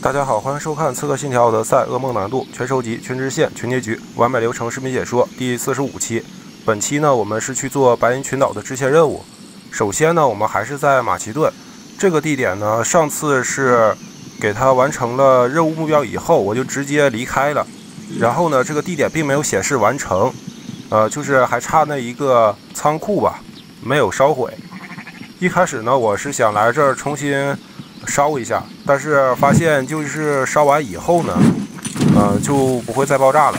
大家好，欢迎收看《刺客信条奥德赛：噩梦难度全收集全支线全结局完美流程视频解说》第45期。本期呢，我们是去做白银群岛的支线任务。首先呢，我们还是在马其顿这个地点呢，上次是给他完成了任务目标以后，我就直接离开了。然后呢，这个地点并没有显示完成，就是还差那一个仓库吧，没有烧毁。一开始呢，我是想来这儿重新烧一下，但是发现就是烧完以后呢，就不会再爆炸了。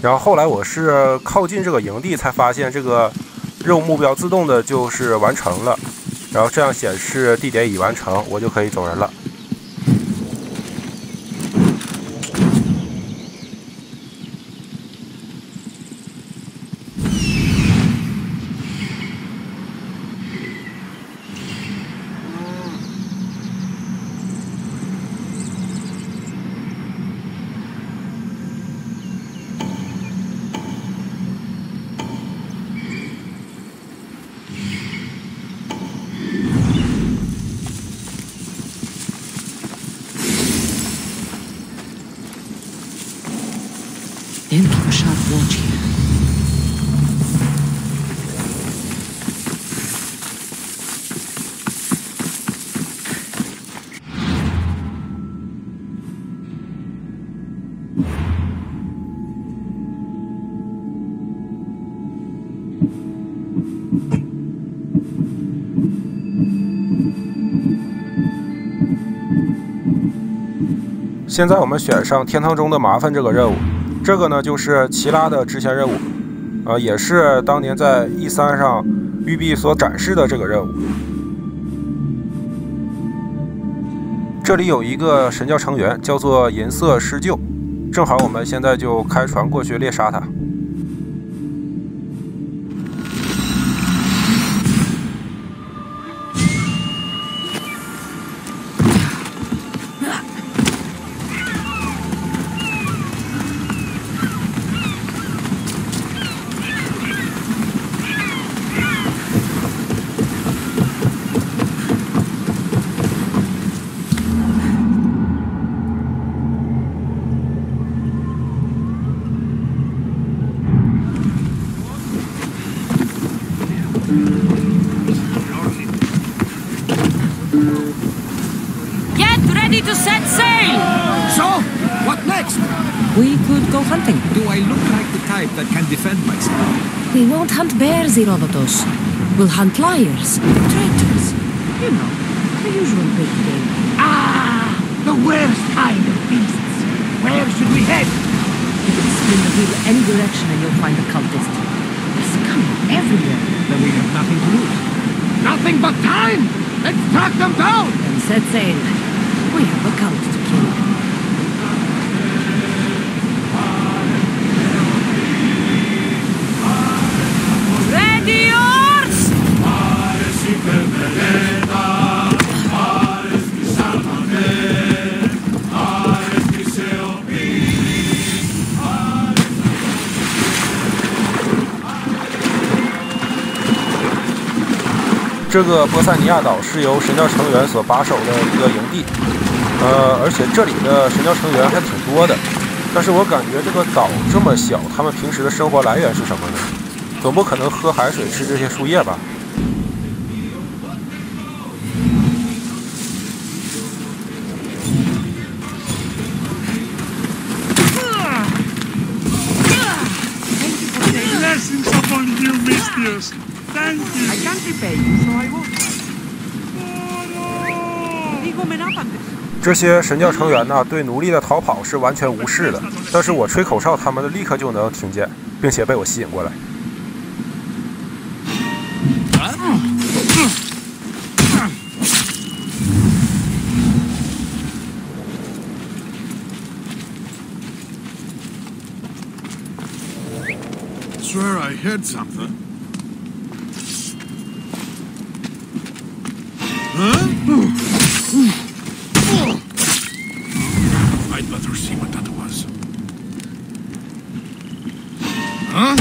然后后来我是靠近这个营地才发现这个任务目标自动的就是完成了，然后这样显示地点已完成，我就可以走人了。Then keep a sharp watch here.现在我们选上天堂中的麻烦这个任务。这个呢就是奇拉的支线任务，也是当年在 E3 上育碧所展示的这个任务。这里有一个神教成员叫做银色狮鹫，正好我们现在就开船过去猎杀他。Get ready to set sail! So, what next? We could go hunting. Do I look like the type that can defend myself? We won't hunt bears, Herodotus. We'll hunt liars, traitors. You know, the usual big game. Ah! The worst kind of beasts! Where should we head? You can spin the wheel any direction and you'll find a cultist. There's scum everywhere. Then we have nothing to lose. Nothing but time! Let's track them down! Then set sail. We have a cult to kill. Ready, yours!这个波塞尼亚岛是由神教成员所把守的一个营地，而且这里的神教成员还挺多的。但是我感觉这个岛这么小，他们平时的生活来源是什么呢？总不可能喝海水吃这些树叶吧？I can't repay you, so I won't. 这些神教成员呢，对奴隶的逃跑是完全无视的，但是我吹口哨，他们立刻就能听见，并且被我吸引过来。Swear I heard something. Huh? I'd better see what that was. Huh?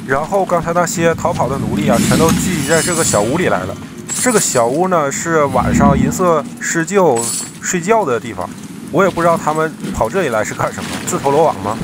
然后刚才那些逃跑的奴隶啊，全都聚集在这个小屋里来了。这个小屋呢，是晚上银色施救睡觉的地方。我也不知道他们跑这里来是干什么，自投罗网吗？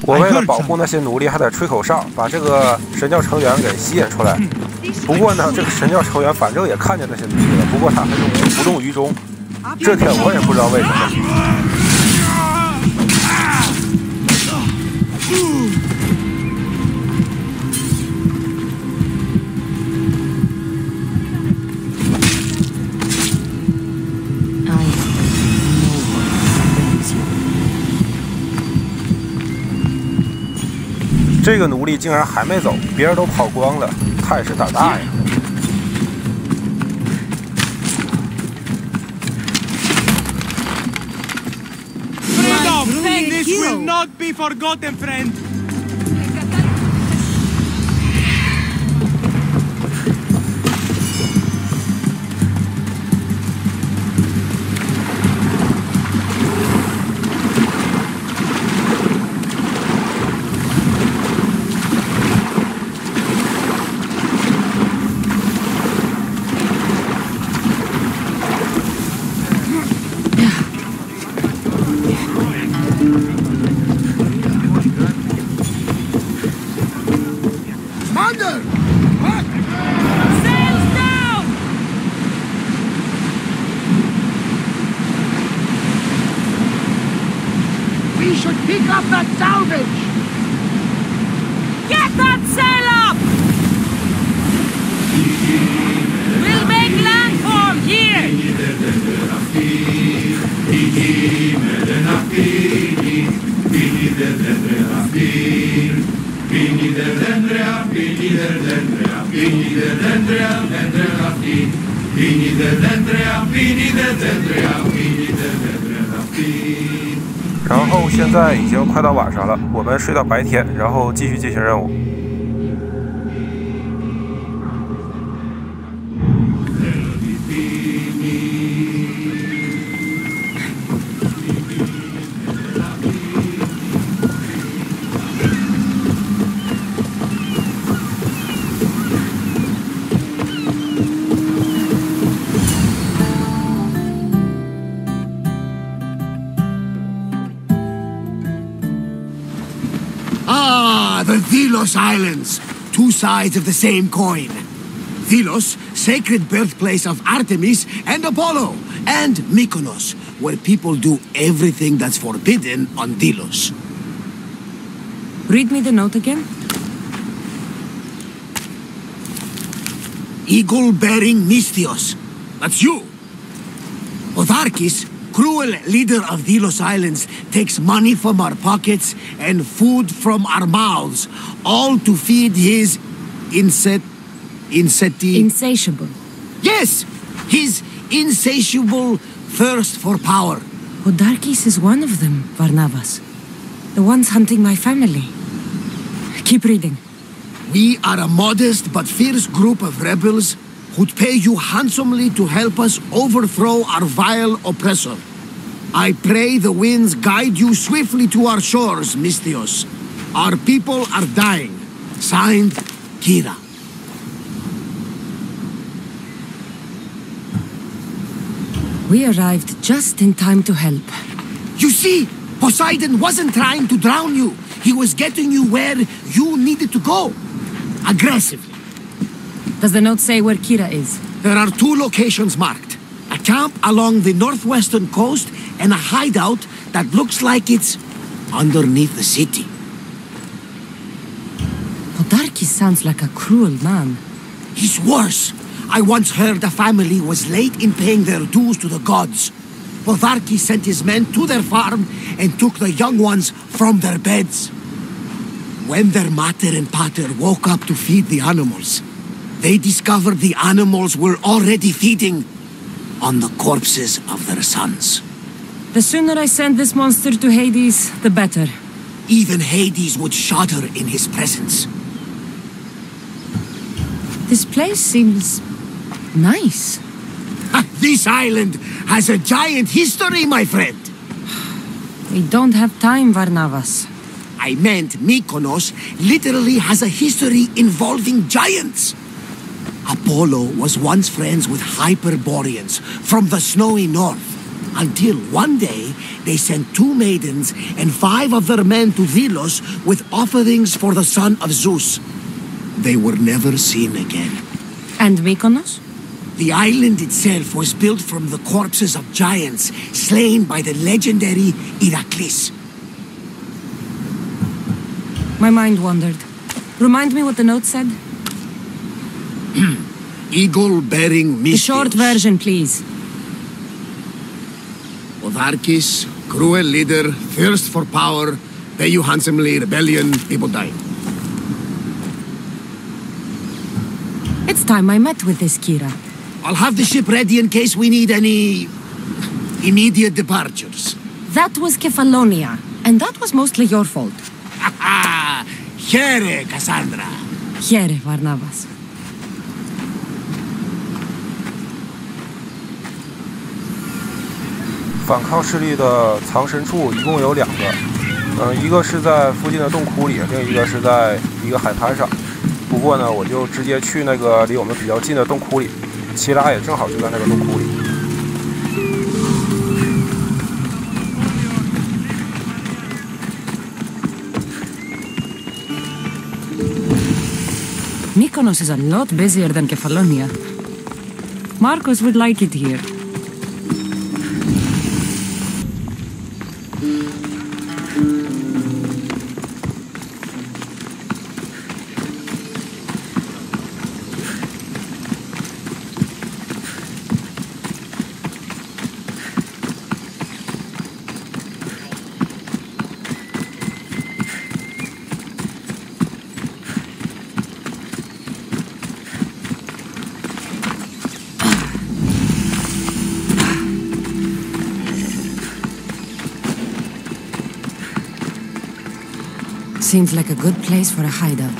我为了保护那些奴隶，还得吹口哨，把这个神教成员给吸引出来。不过呢，这个神教成员反正也看见那些奴隶了，不过他还是无动于衷。这点我也不知道为什么。这个奴隶竟然还没走，别人都跑光了，他也是胆大呀！ This will not be forgotten, friend. We should pick up that salvage! Get that sail up! We'll make landform here! Vini 然后现在已经快到晚上了，我们睡到白天，然后继续进行任务。The Delos Islands, two sides of the same coin. Delos, sacred birthplace of Artemis and Apollo, and Mykonos, where people do everything that's forbidden on Delos. Read me the note again. Eagle-bearing Mystios. That's you. Otharkis, cruel leader of Delos Islands, takes money from our pockets and food from our mouths, all to feed his Insatiable. Yes! His insatiable thirst for power. Odarkis is one of them, Varnavas. The ones hunting my family. Keep reading. We are a modest but fierce group of rebels who'd pay you handsomely to help us overthrow our vile oppressor. I pray the winds guide you swiftly to our shores, Misthios. Our people are dying. Signed, Kira. We arrived just in time to help. You see, Poseidon wasn't trying to drown you. He was getting you where you needed to go. Aggressively. Does the note say where Kira is? There are 2 locations marked. A camp along the northwestern coast and a hideout that looks like it's underneath the city. Podarkis sounds like a cruel man. He's worse. I once heard a family was late in paying their dues to the gods. Podarkis sent his men to their farm and took the young ones from their beds. When their mater and pater woke up to feed the animals, they discovered the animals were already feeding on the corpses of their sons. The sooner I send this monster to Hades, the better. Even Hades would shudder in his presence. This place seems nice. This island has a giant history, my friend. We don't have time, Varnavas. I meant Mykonos literally has a history involving giants. Apollo was once friends with Hyperboreans from the snowy north, until one day they sent 2 maidens and 5 of their men to Delos with offerings for the son of Zeus. They were never seen again. And Mykonos? The island itself was built from the corpses of giants slain by the legendary Iraklis. My mind wandered. Remind me what the note said? Eagle-bearing Misthios. The short version, please. Podarkis, cruel leader, thirst for power, pay you handsomely, rebellion, people die. It's time I met with this Kira. I'll have the ship ready in case we need any immediate departures. That was Kefalonia, and that was mostly your fault. Ha ha! Here, Cassandra. Here, Varnavas.反抗势力的藏身处一共有2个，一个是在附近的洞窟里，另一个是在一个海滩上。不过呢，我就直接去那个离我们比较近的洞窟里，齐拉也正好就在那个洞窟里。Mykonos is a lot busier than Kefalonia. Marcos would like it here. Seems like a good place for a hideout.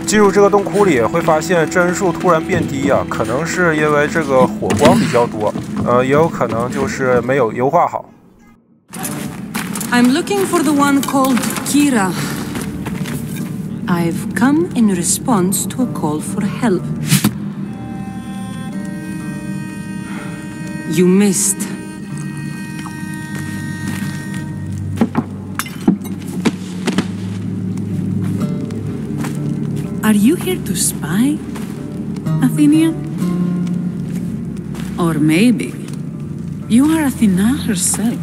进入这个洞窟里会发现帧数突然变低啊，可能是因为这个火光比较多，也有可能就是没有优化好。I'm looking for the one called Kira. I've come in response to a call for help. You missed. Are you here to spy, Athenian? Or maybe you are Athena herself,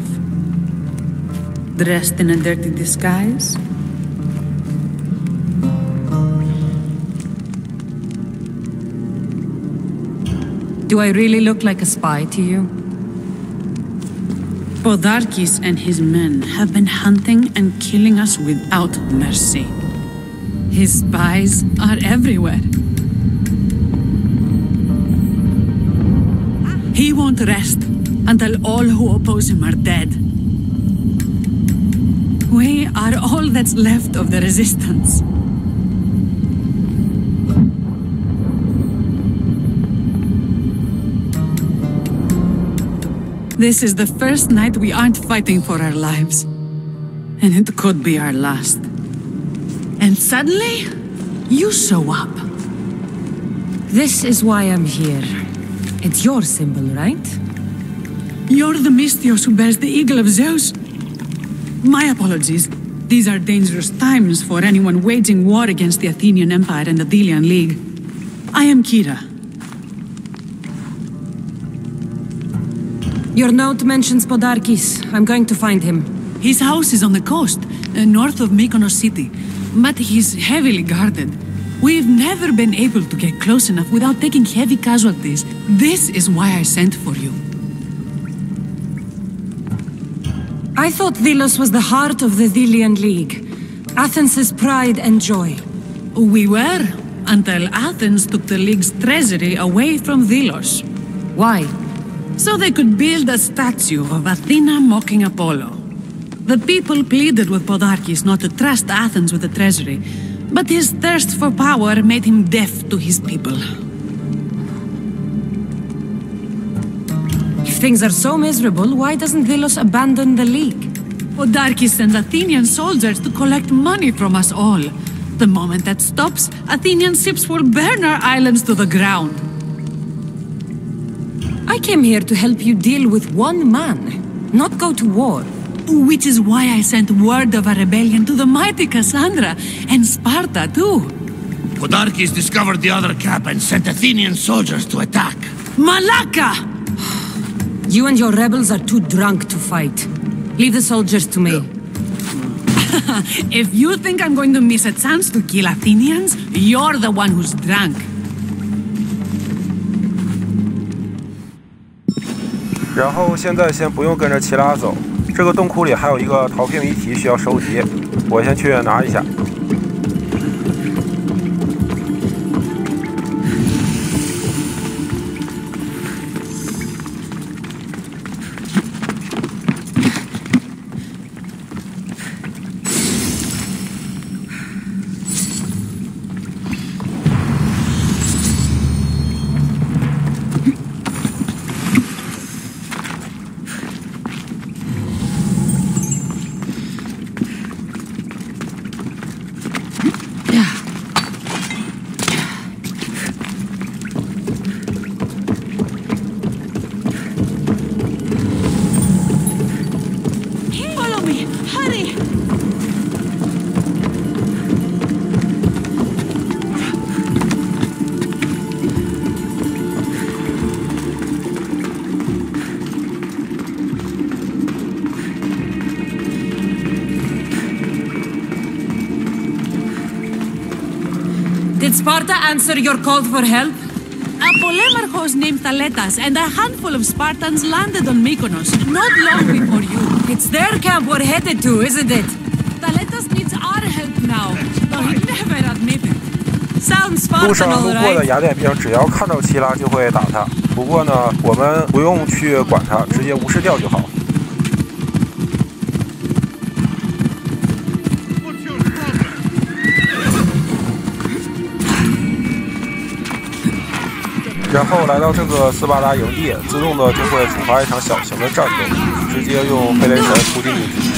dressed in a dirty disguise? Do I really look like a spy to you? Podarkis and his men have been hunting and killing us without mercy. His spies are everywhere. He won't rest until all who oppose him are dead. We are all that's left of the resistance. This is the first night we aren't fighting for our lives. And it could be our last. And suddenly, you show up. This is why I'm here. It's your symbol, right? You're the Mystios who bears the eagle of Zeus. My apologies. These are dangerous times for anyone waging war against the Athenian Empire and the Delian League. I am Kira. Your note mentions Podarkis. I'm going to find him. His house is on the coast, north of Mykonos city. But he's heavily guarded. We've never been able to get close enough without taking heavy casualties. This is why I sent for you. I thought Delos was the heart of the Delian League. Athens' pride and joy. We were, until Athens took the League's treasury away from Delos. Why? So they could build a statue of Athena mocking Apollo. The people pleaded with Podarkis not to trust Athens with the treasury, but his thirst for power made him deaf to his people. If things are so miserable, why doesn't Delos abandon the League? Podarkis sends Athenian soldiers to collect money from us all. The moment that stops, Athenian ships will burn our islands to the ground. I came here to help you deal with one man, not go to war. Which is why I sent word of a rebellion to the mighty Cassandra, and Sparta too. Podarkis discovered the other camp and sent Athenian soldiers to attack. Malaka! You and your rebels are too drunk to fight. Leave the soldiers to me. If you think I'm going to miss a chance to kill Athenians, you're the one who's drunk. 然后现在先不用跟着齐拉走，这个洞窟里还有一个陶片谜题需要收集，我先去拿一下。Did Sparta answer your call for help? A polemarchos named Thaletas and a handful of Spartans landed on Mykonos not long before you. It's their camp we're headed to, isn't it? Thaletas needs our help now, though he never admitted. Sounds 路 Spartan, 上 all 路过的 right. 雅典兵只要看到齐拉就会打他，不过呢，我们不用去管他，直接无视掉就好。然后来到这个斯巴达营地，自动的就会触发一场小型的战斗，直接用飞雷神突进敌军。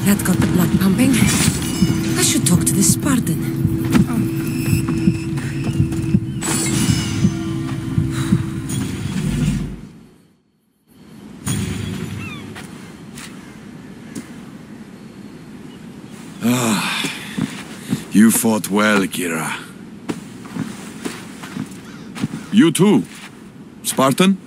That got the blood pumping. I should talk to the Spartan. You fought well, Kira. You too. Spartan?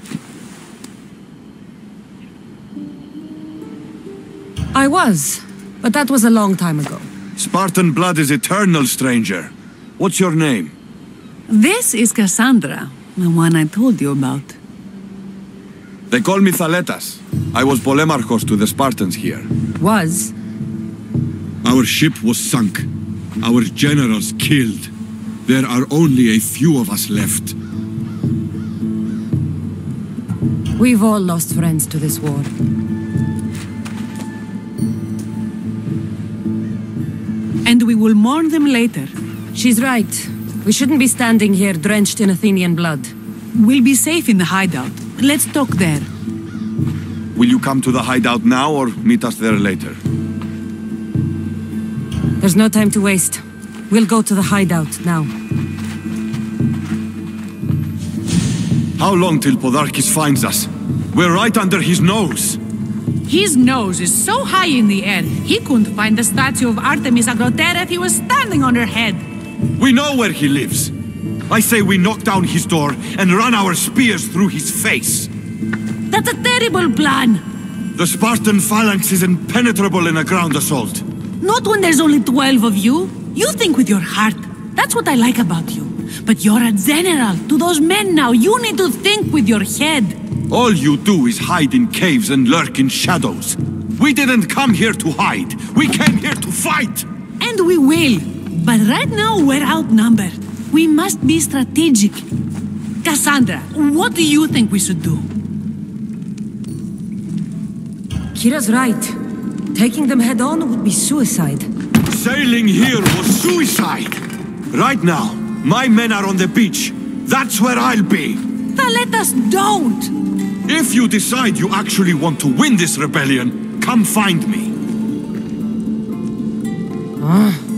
I was, but that was a long time ago. Spartan blood is eternal, stranger. What's your name? This is Cassandra, the one I told you about. They call me Thaletas. I was Polemarchos to the Spartans here. Was? Our ship was sunk. Our generals killed. There are only a few of us left. We've all lost friends to this war. And we will mourn them later. She's right. We shouldn't be standing here drenched in Athenian blood. We'll be safe in the hideout. Let's talk there. Will you come to the hideout now or meet us there later? There's no time to waste. We'll go to the hideout now. How long till Podarkis finds us? We're right under his nose. His nose is so high in the air, he couldn't find the statue of Artemis Agrotera if he was standing on her head. We know where he lives. I say we knock down his door and run our spears through his face. That's a terrible plan. The Spartan phalanx is impenetrable in a ground assault. Not when there's only 12 of you. You think with your heart. That's what I like about you. But you're a general. To those men now, you need to think with your head. All you do is hide in caves and lurk in shadows. We didn't come here to hide. We came here to fight. And we will. But right now, we're outnumbered. We must be strategic. Cassandra, what do you think we should do? Kira's right. Taking them head on would be suicide. Sailing here was suicide. Right now, my men are on the beach. That's where I'll be. Let us don't. If you decide you actually want to win this rebellion, come find me.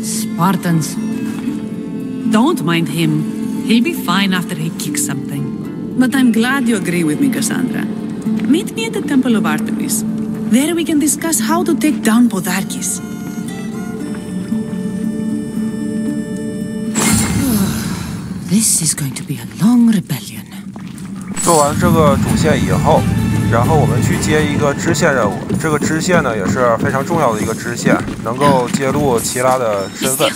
Spartans. Don't mind him. He'll be fine after he kicks something. But I'm glad you agree with me, Cassandra. Meet me at the Temple of Artemis. There we can discuss how to take down Podarkis. This is going to be a long rebellion. 做完这个主线以后，然后我们去接一个支线任务。这个支线呢也是非常重要的一个支线，能够揭露齐拉的身份。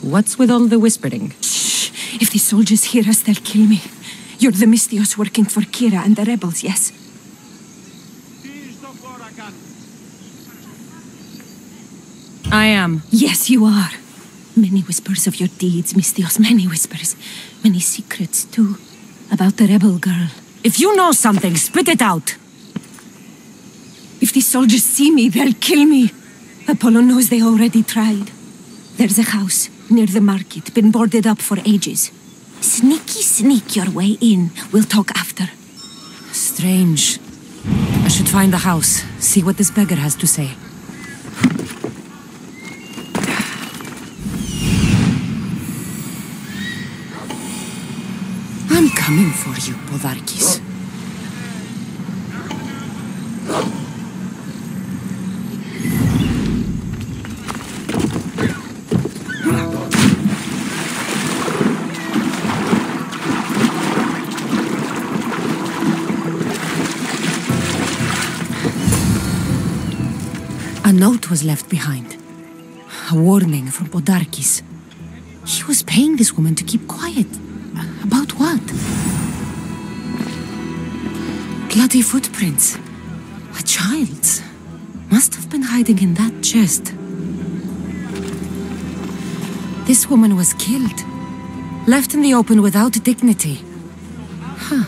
What's with all the whispering? Shh! If the soldiers hear us, they'll kill me. You're the Mystios working for Kira and the rebels, yes? I am. Yes, you are. Many whispers of your deeds, Mystios, many whispers. Many secrets, too, about the rebel girl. If you know something, spit it out. If the soldiers see me, they'll kill me. Apollo knows they already tried. There's a house near the market, been boarded up for ages. Sneak your way in. We'll talk after. Strange. I should find the house, see what this beggar has to say. I'm coming for you, Podarkis. A note was left behind. A warning from Podarkis. He was paying this woman to keep quiet. About what? Bloody footprints. A child's. Must have been hiding in that chest. This woman was killed. Left in the open without dignity. Huh.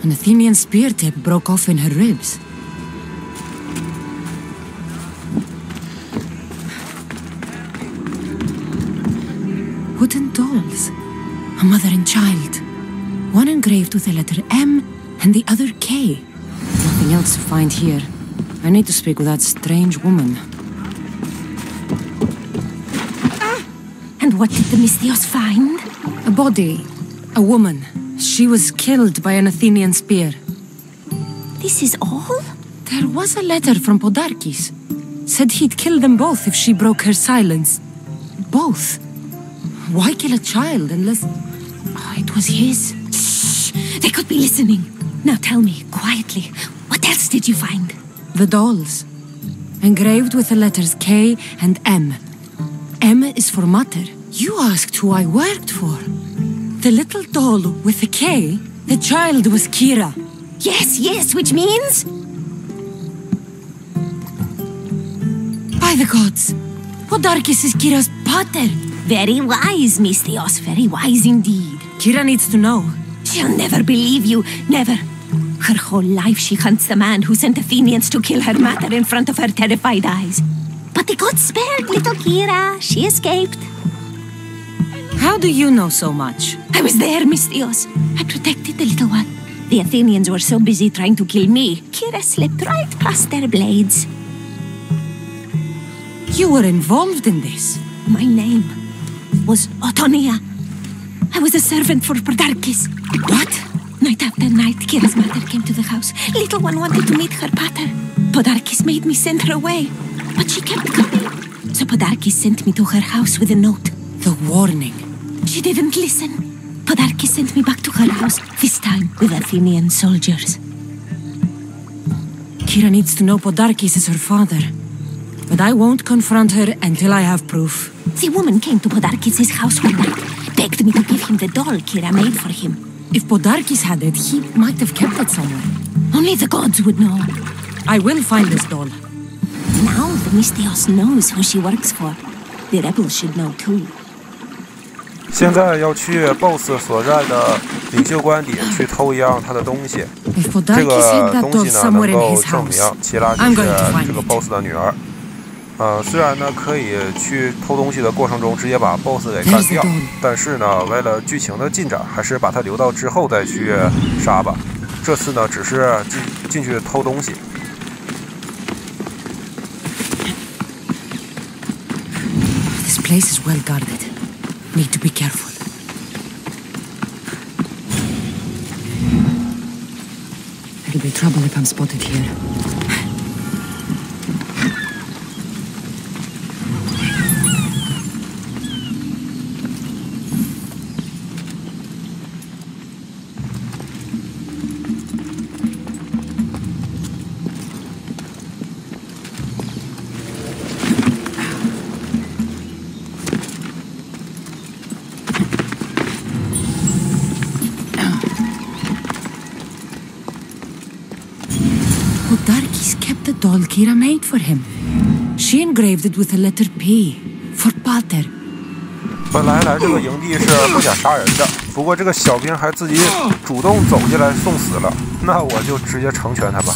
An Athenian spear tip broke off in her ribs. Wooden dolls. A mother and child. One engraved with the letter M and the other K. Nothing else to find here. I need to speak with that strange woman. And what did the Mystios find? A body. A woman. She was killed by an Athenian spear. This is all? There was a letter from Podarkis. Said he'd kill them both if she broke her silence. Both. Why kill a child unless... Oh, it was his. Shh! They could be listening. Now tell me, quietly, what else did you find? The dolls. Engraved with the letters K and M. M is for Mater. You asked who I worked for. The little doll with the K The child was Kira. Yes, yes, which means... By the gods, Podarkis is Kira's pater. Very wise, Misthios, very wise indeed. Kira needs to know. She'll never believe you, never. Her whole life she hunts the man who sent Athenians to kill her mater in front of her terrified eyes. But the gods spared little Kira. She escaped. How do you know so much? I was there, Misthios. I protected the little one. The Athenians were so busy trying to kill me, Kira slipped right past their blades. You were involved in this. My name was Otonia. I was a servant for Podarkis. What? Night after night, Kira's mother came to the house. Little one wanted to meet her pater. Podarkis made me send her away, but she kept coming. So Podarkis sent me to her house with a note. The warning. She didn't listen. Podarkis sent me back to her house, this time with Athenian soldiers. Kira needs to know Podarkis is her father. But I won't confront her until I have proof. The woman came to Podarkis' house one night, begged me to give him the doll Kira made for him. If Podarkis had it, he might have kept it somewhere. Only the gods would know. I will find this doll. Now the Misthios knows who she works for. The rebels should know too. 现在要去 BOSS 所在的领袖官邸去偷一样他的东西。这个东西呢，能够证明齐拉就是这个 BOSS 的女儿。虽然呢可以去偷东西的过程中直接把 BOSS 给干掉，但是呢，为了剧情的进展，还是把它留到之后再去杀吧。这次呢，只是进去偷东西。This place is well guarded. Need to be careful. There'll be trouble if I'm spotted here. Podarkis kept the doll Kira made for him. She engraved it with the letter P for Pater. 本来来这个营地是不想杀人的，不过这个小兵还自己主动走进来送死了，那我就直接成全他吧。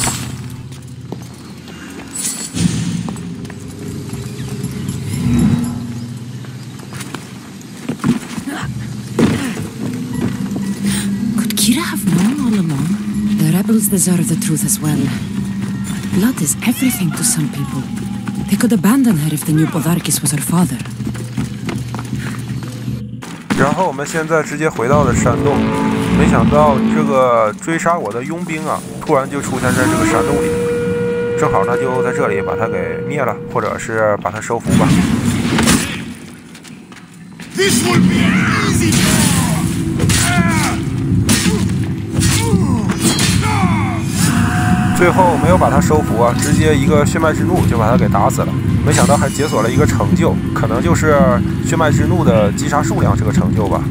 Could Kira have known all along? The rebels deserve the truth as well. Blood is everything to some people. They could abandon her if they knew Podarkis was her father. 然后我们现在直接回到了山洞，没想到这个追杀我的佣兵啊，突然就出现在这个山洞里，正好他就在这里把他给灭了，或者是把他收服吧。This will be an easy job. 最后没有把他收服啊，直接一个血脉之怒就把他给打死了。没想到还解锁了一个成就，可能就是血脉之怒的击杀数量这个成就吧。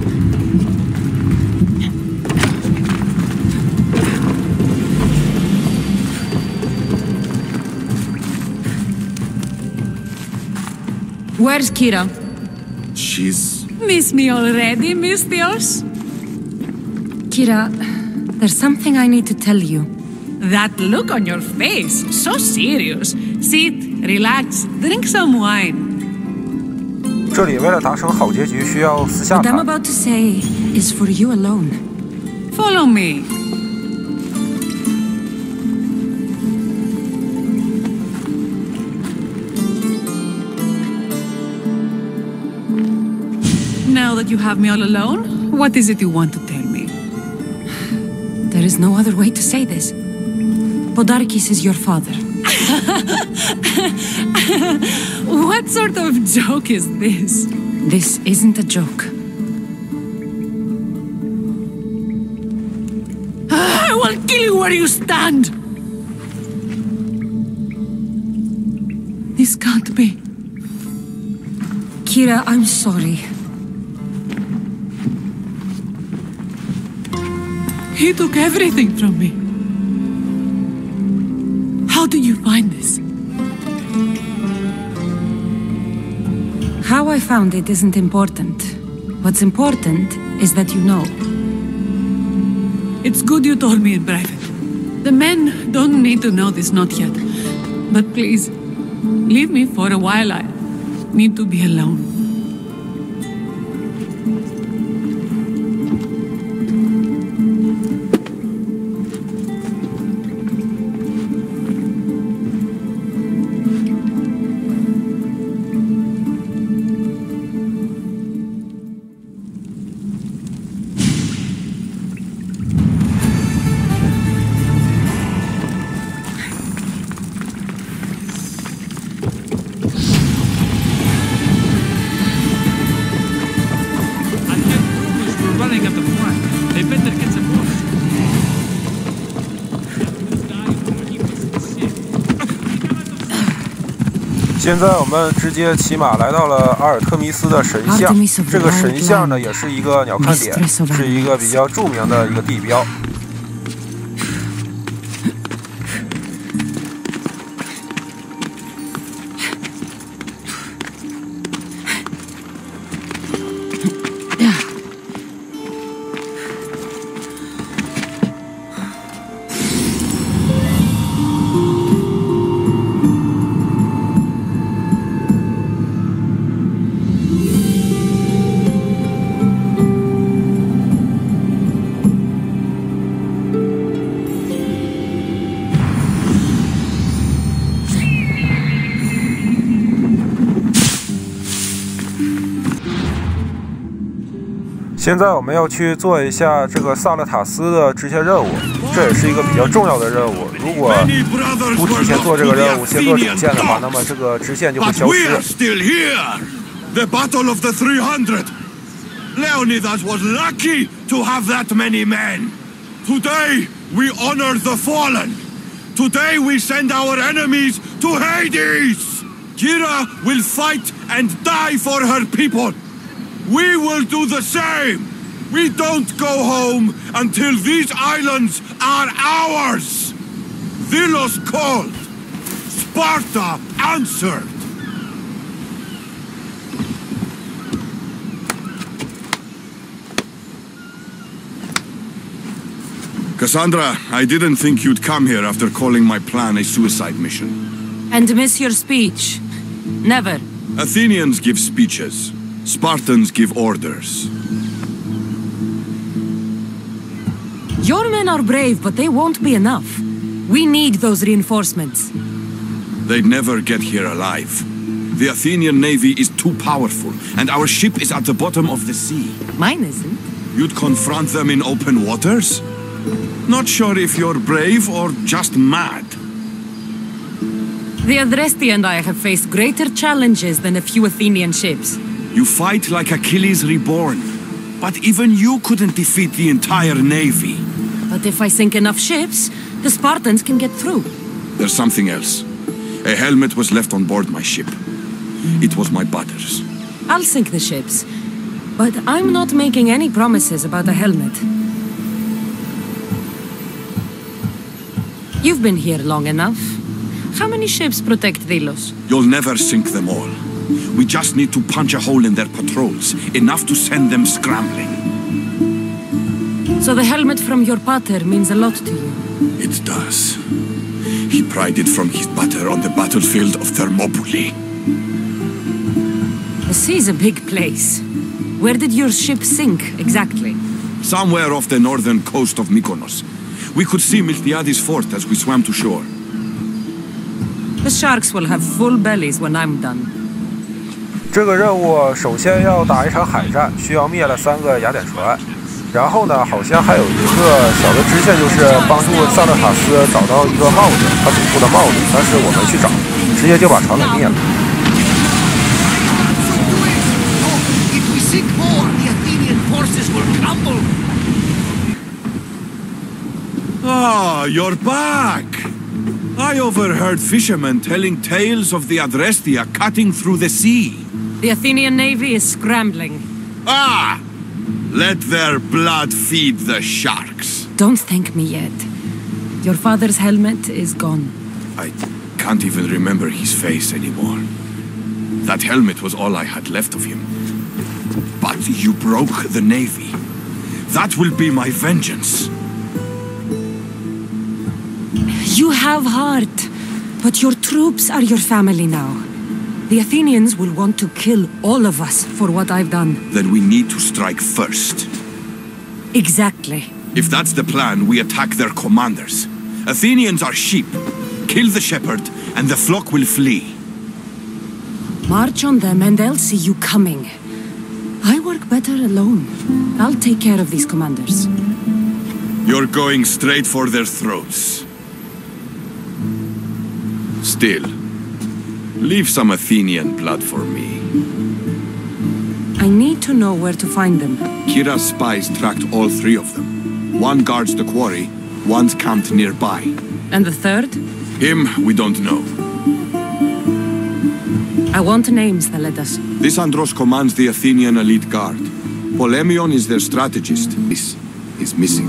Where's Kira? She's... Miss me already, Misthios? Kira, there's something I need to tell you. That look on your face, so serious. Sit, relax, drink some wine. 这里为了达成好结局，需要私下 What I'm 谈。 about to say is for you alone. Follow me. Now that you have me all alone, what is it you want to tell me? There is no other way to say this. Podarkis is your father. What sort of joke is this? This isn't a joke. I will kill you where you stand! This can't be. Kira, I'm sorry. He took everything from me. How did you find this? How I found it isn't important. What's important is that you know. It's good you told me in private. The men don't need to know this, not yet. But please, leave me for a while. I need to be alone. They better get some more. 现在我们直接骑马来到了阿尔特弥斯的神像，这个神像呢也是一个鸟瞰点，是一个比较著名的一个地标。现在我们要去做一下这个萨勒塔斯的支线任务，这也是一个比较重要的任务。如果不提前做这个任务，先做主线的话，那么这个支线就会消失。The Battle of the 300. Leonidas was lucky to have that many men. Today we honor the fallen. Today we send our enemies to Hades. Kira will fight and die for her people. We will do the same! We don't go home until these islands are ours! Delos called! Sparta answered! Cassandra, I didn't think you'd come here after calling my plan a suicide mission. And miss your speech. Never. Athenians give speeches. Spartans give orders. Your men are brave, but they won't be enough. We need those reinforcements. They'd never get here alive. The Athenian navy is too powerful, and our ship is at the bottom of the sea. Mine isn't. You'd confront them in open waters? Not sure if you're brave or just mad. The Adresti and I have faced greater challenges than a few Athenian ships. You fight like Achilles reborn. But even you couldn't defeat the entire navy. But if I sink enough ships, the Spartans can get through. There's something else. A helmet was left on board my ship. It was my brother's. I'll sink the ships. But I'm not making any promises about a helmet. You've been here long enough. How many ships protect Delos? You'll never sink them all. We just need to punch a hole in their patrols, enough to send them scrambling. So the helmet from your pater means a lot to you? It does. He pried it from his pater on the battlefield of Thermopylae. The sea's a big place. Where did your ship sink, exactly? Somewhere off the northern coast of Mykonos. We could see Miltiades Fort as we swam to shore. The sharks will have full bellies when I'm done. 这个任务首先要打一场海战，需要灭了3个雅典船。然后呢，好像还有一个小的支线，就是帮助萨勒塔斯找到一个帽子，他祖父的帽子。但是我没去找，直接就把船给灭了。If we sink more, the Athenian forces will crumble. Ah, you're back! I overheard fishermen telling tales of the Adrestia cutting through the sea. The Athenian navy is scrambling. Ah! Let their blood feed the sharks. Don't thank me yet. Your father's helmet is gone. I can't even remember his face anymore. That helmet was all I had left of him. But you broke the Navy. That will be my vengeance. You have heart, but your troops are your family now. The Athenians will want to kill all of us for what I've done. Then we need to strike first. Exactly. If that's the plan, we attack their commanders. Athenians are sheep. Kill the shepherd, and the flock will flee. March on them and they'll see you coming. I work better alone. I'll take care of these commanders. You're going straight for their throats. Still, leave some Athenian blood for me. I need to know where to find them. Kira's spies tracked all three of them. One guards the quarry, one's camped nearby. And the third? Him, we don't know. I want names, Thaletas. Lysandros commands the Athenian elite guard. Polemion is their strategist. This is missing.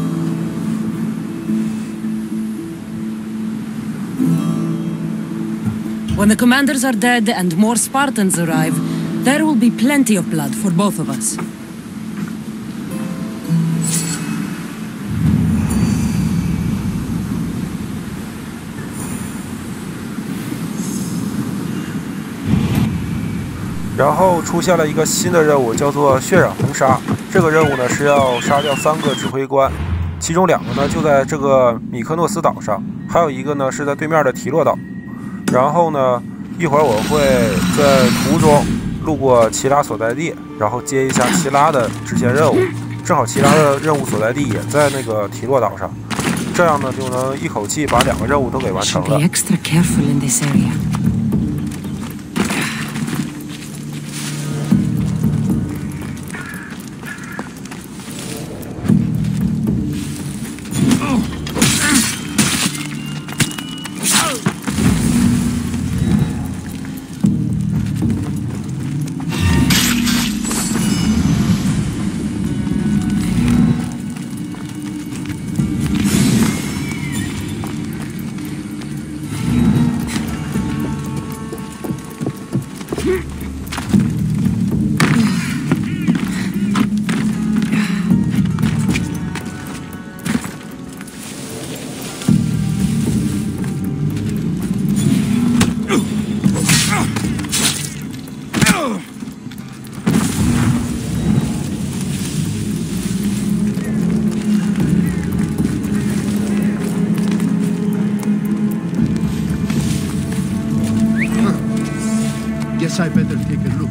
When the commanders are dead and more Spartans arrive, there will be plenty of blood for both of us.然后出现了一个新的任务，叫做血染红沙。这个任务呢是要杀掉3个指挥官，其中2个呢就在这个米克诺斯岛上，还有一个呢是在对面的提洛岛。然后呢，一会儿我会在途中路过齐拉所在地，然后接一下齐拉的支线任务。正好齐拉的任务所在地也在那个提洛岛上，这样呢就能一口气把2个任务都给完成了。Guess I better take a look.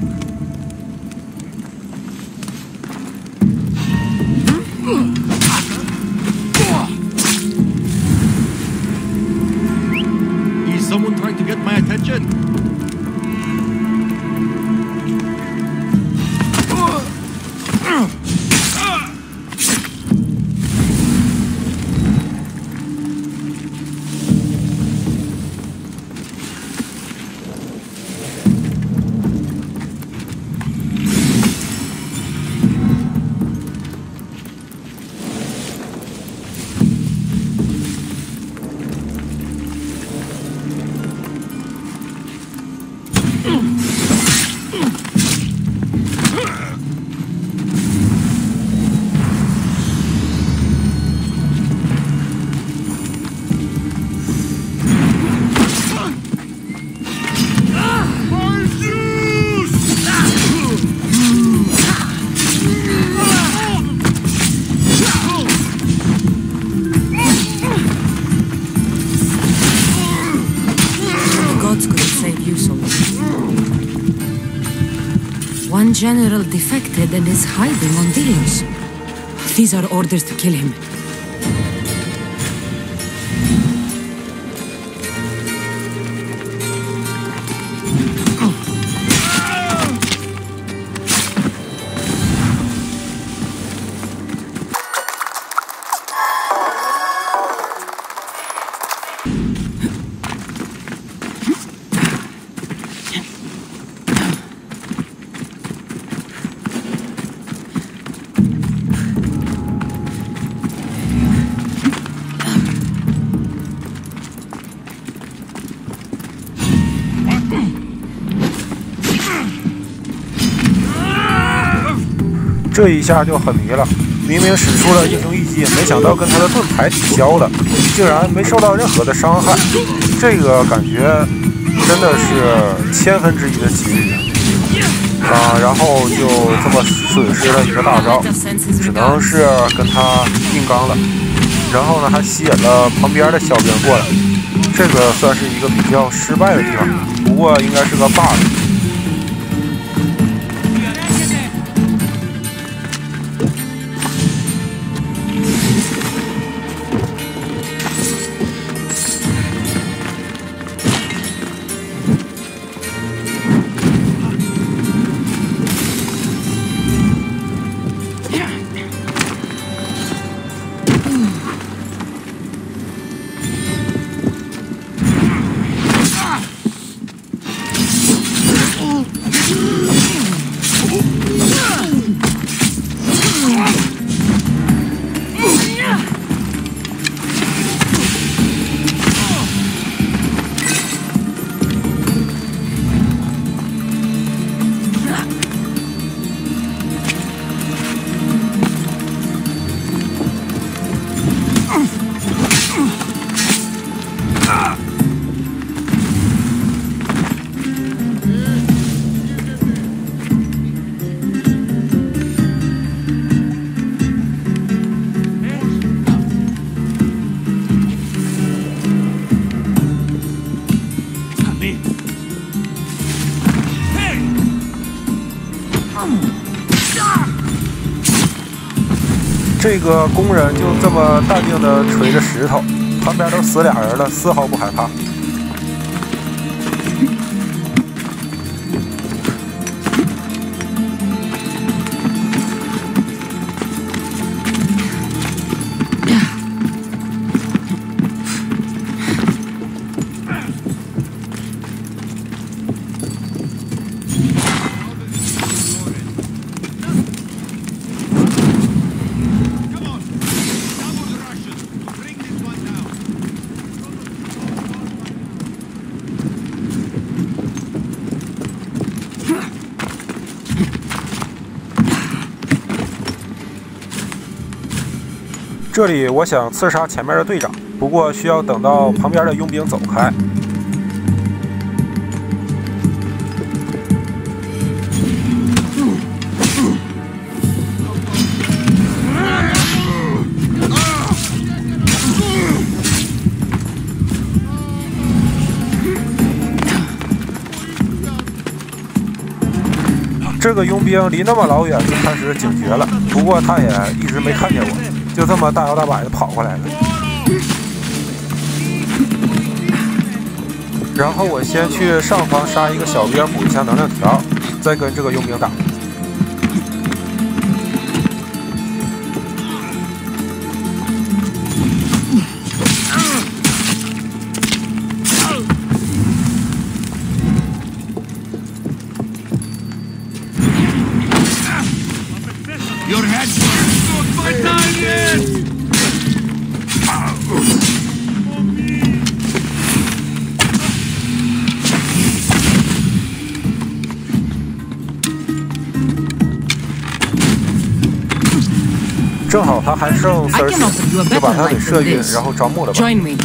Is someone trying to get my attention? One general defected and is hiding on Delos. These are orders to kill him. 这一下就很迷了。明明使出了英雄一击，没想到跟他的盾牌抵消了，竟然没受到任何的伤害。这个感觉真的是1/1000的几率啊！然后就这么损失了一个大招，只能是跟他硬刚了。然后呢，还吸引了旁边的小兵过来，这个算是一个比较失败的地方，不过应该是个 bug。这个工人就这么淡定地捶着石头，旁边都死俩人了，丝毫不害怕。这里我想刺杀前面的队长，不过需要等到旁边的佣兵走开。这个佣兵离那么老远就开始警觉了，不过他也一直没看见我，就这么大摇大摆的跑过来了。然后我先去上方杀一个小兵补一下能量条，再跟这个佣兵打。Your head battalion! 正好他还剩30，就把他给射晕，然后招募了吧。 Join me.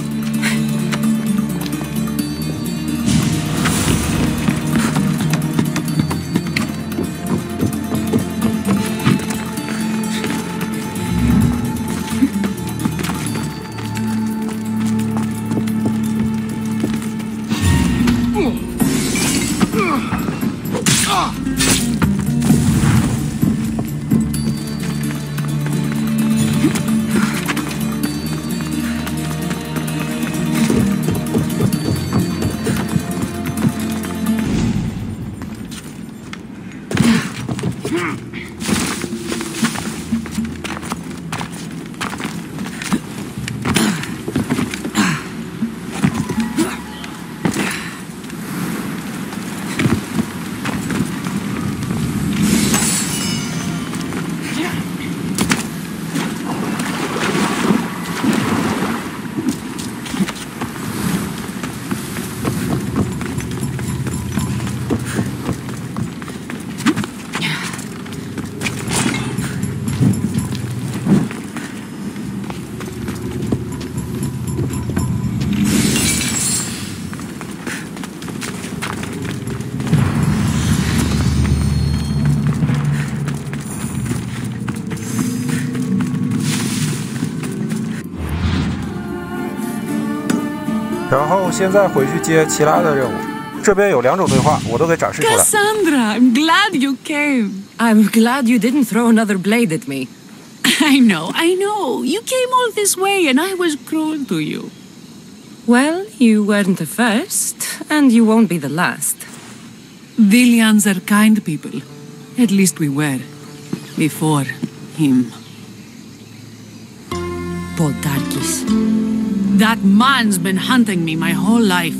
然后现在回去接其他的任务。这边有2种对话，我都给展示出来。Cassandra, I'm glad you came. I'm glad you didn't throw another blade at me. I know. You came all this way and I was cruel to you. Well, you weren't the first, and you won't be the last. Dilians are kind people. At least we were. Before him. Podarkis. That man's been hunting me my whole life.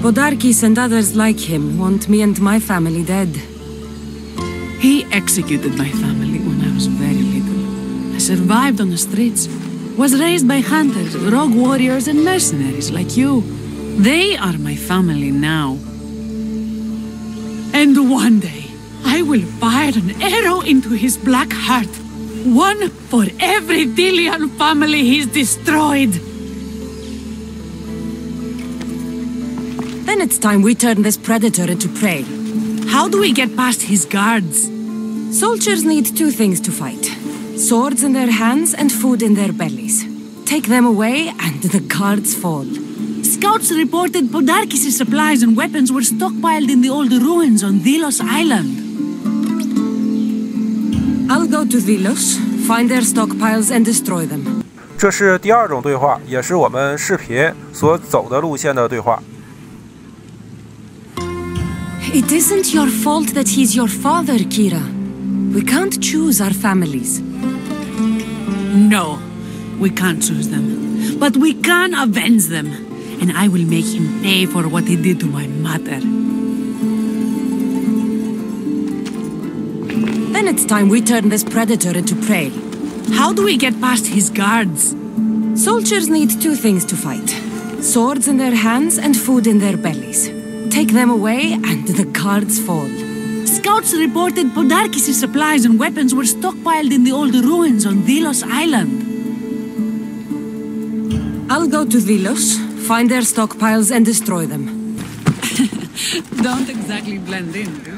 Podarkis and others like him want me and my family dead. He executed my family when I was very little. I survived on the streets. Was raised by hunters, rogue warriors, and mercenaries like you. They are my family now. And one day, I will fire an arrow into his black heart. One for every Dilian family he's destroyed. Then it's time we turn this predator into prey. How do we get past his guards? Soldiers need 2 things to fight. Swords in their hands and food in their bellies. Take them away and the guards fall. Scouts reported Podarkis' supplies and weapons were stockpiled in the old ruins on Delos Island. I'll go to Delos, find their stockpiles and destroy them. 这是第2种对话，也是我们视频所走的路线的对话。It isn't your fault that he's your father, Kira. We can't choose our families. No, we can't choose them. But we can avenge them. And I will make him pay for what he did to my mother. Then it's time we turn this predator into prey. How do we get past his guards? Soldiers need 2 things to fight. Swords in their hands and food in their bellies. Take them away and the guards fall. Scouts reported Podarkis' supplies and weapons were stockpiled in the old ruins on Delos Island. I'll go to Delos, find their stockpiles and destroy them. Don't exactly blend in, do you?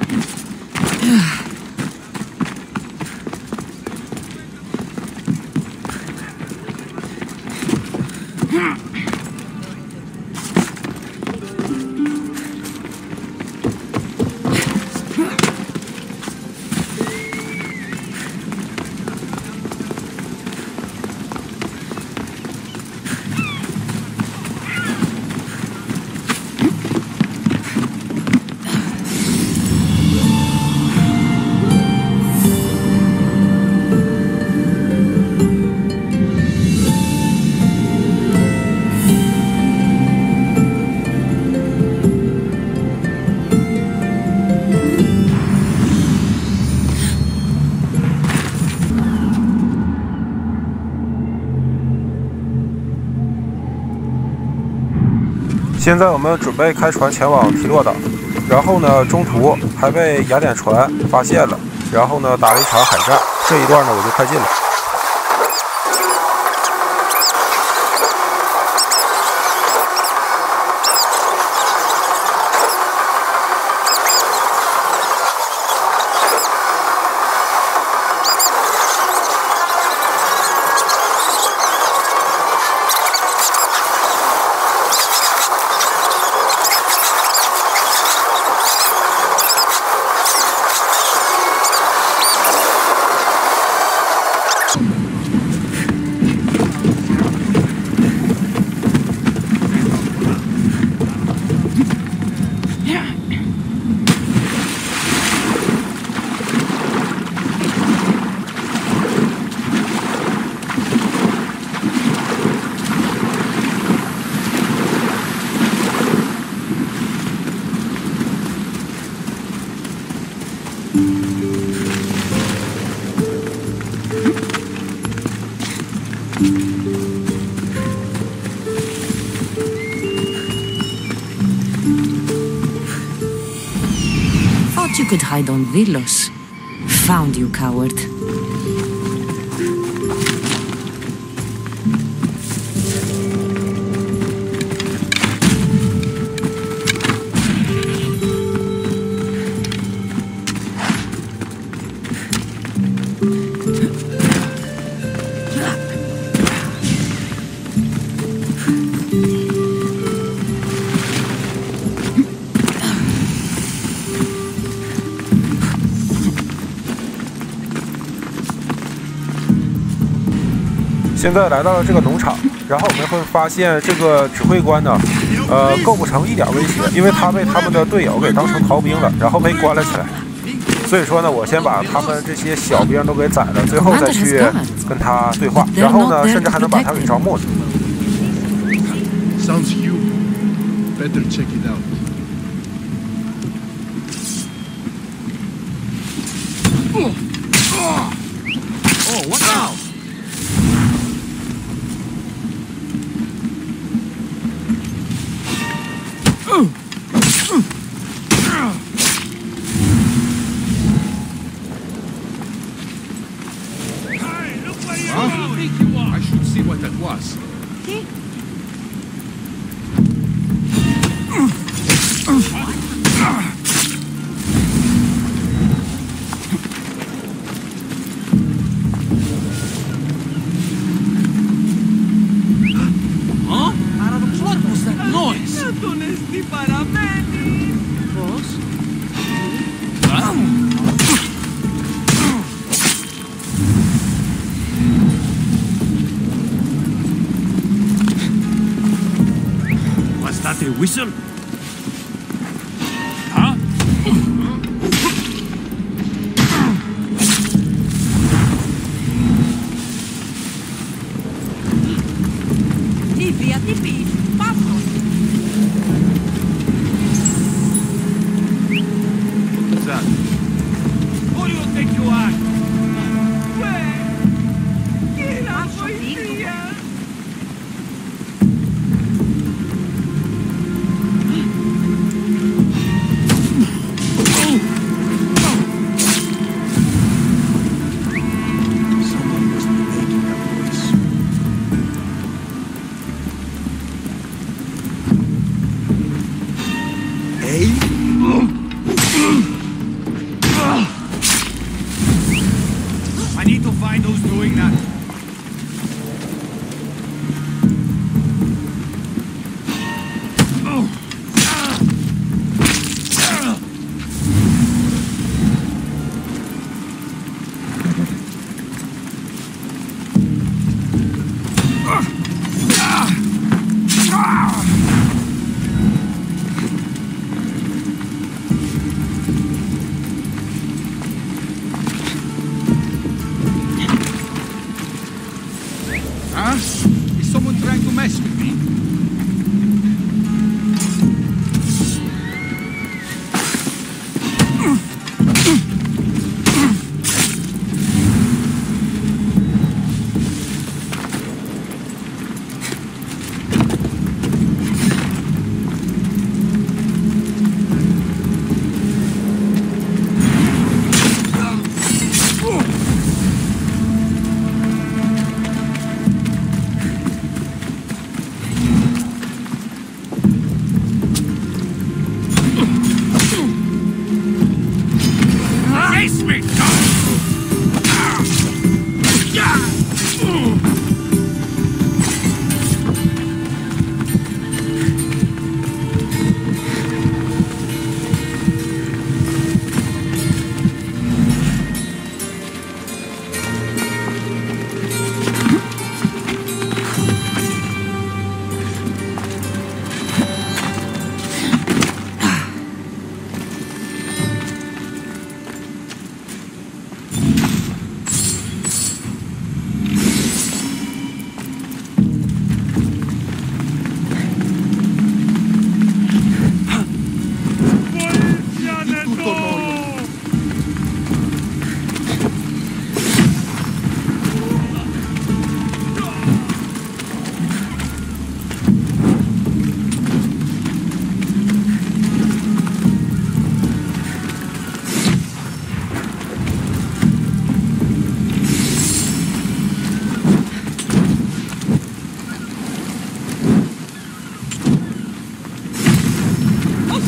现在我们准备开船前往提洛岛，然后呢，中途还被雅典船发现了，然后呢，打了一场海战。这一段呢，我就快进了。Thought you could hide on Delos. Found you, coward. 现在来到了这个农场，然后我们会发现这个指挥官呢，构不成一点威胁，因为他被他们的队友给当成逃兵了，然后被关了起来。所以说呢，我先把他们这些小兵都给宰了，最后再去跟他对话，然后呢，甚至还能把他给招募了。Sounds human. Better check it out. Oh, what now? I should see what that was. Was that a whistle? Huh? What's that? Who do you think you are? Someone must be making that voice. Hey? I need to find who's doing that. Huh? Is someone trying to mess with me? Face me,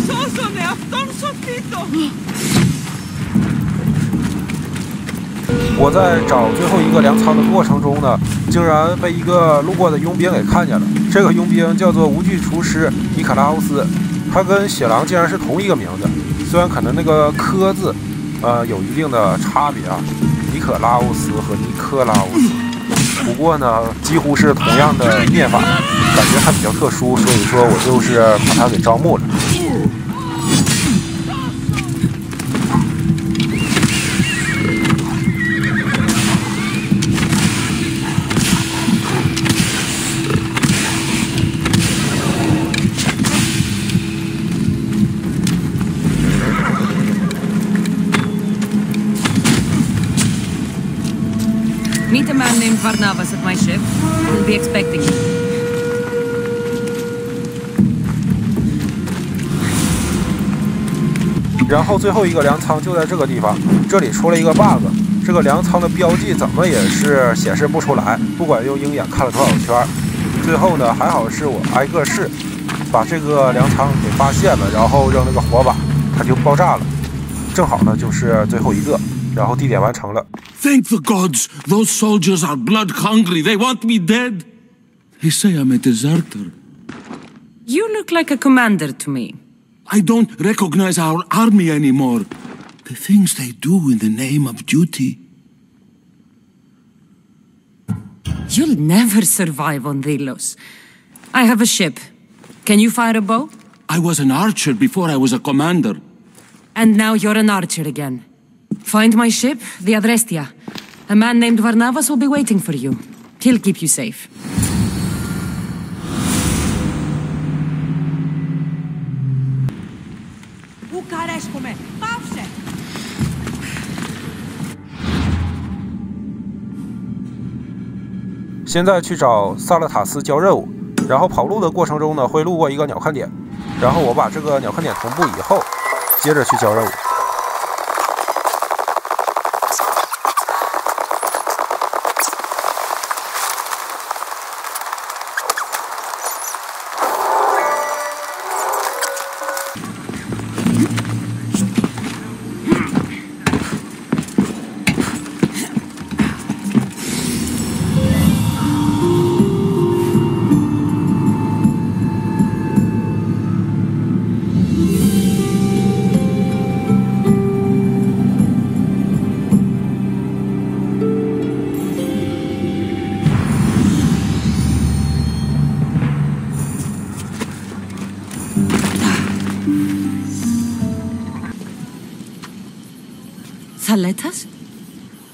Σώζομαι, αυτόν σωθήτω! 我在找最后一个粮仓的过程中呢，竟然被一个路过的佣兵给看见了。这个佣兵叫做无惧厨师尼可拉乌斯，他跟血狼竟然是同一个名字，虽然可能那个科字，有一定的差别啊。尼可拉乌斯和尼科拉乌斯。不过呢，几乎是同样的念法，感觉它比较特殊，所以说我就是把它给招募了。Meet a man named Varnavas at my ship. He'll be expecting me. 然后最后一个粮仓就在这个地方，这里出了一个 bug， 这个粮仓的标记怎么也是显示不出来，不管用鹰眼看了多少圈。最后呢，还好是我挨个试，把这个粮仓给发现了，然后扔了个火把，它就爆炸了。正好呢，就是最后一个，然后地点完成了。 Thank the gods, those soldiers are blood hungry. They want me dead. They say I'm a deserter. You look like a commander to me. I don't recognize our army anymore. The things they do in the name of duty. You'll never survive on Delos. I have a ship. Can you fire a bow? I was an archer before I was a commander. And now you're an archer again. Find my ship, the Adrestia. A man named Varnavas will be waiting for you. He'll keep you safe. Μπουκαρέσκομαι! Πάυσε! 现在去找萨勒塔斯交任务，然后跑路的过程中呢，会路过一个鸟瞰点，然后我把这个鸟瞰点同步以后，接着去交任务。 Saletas?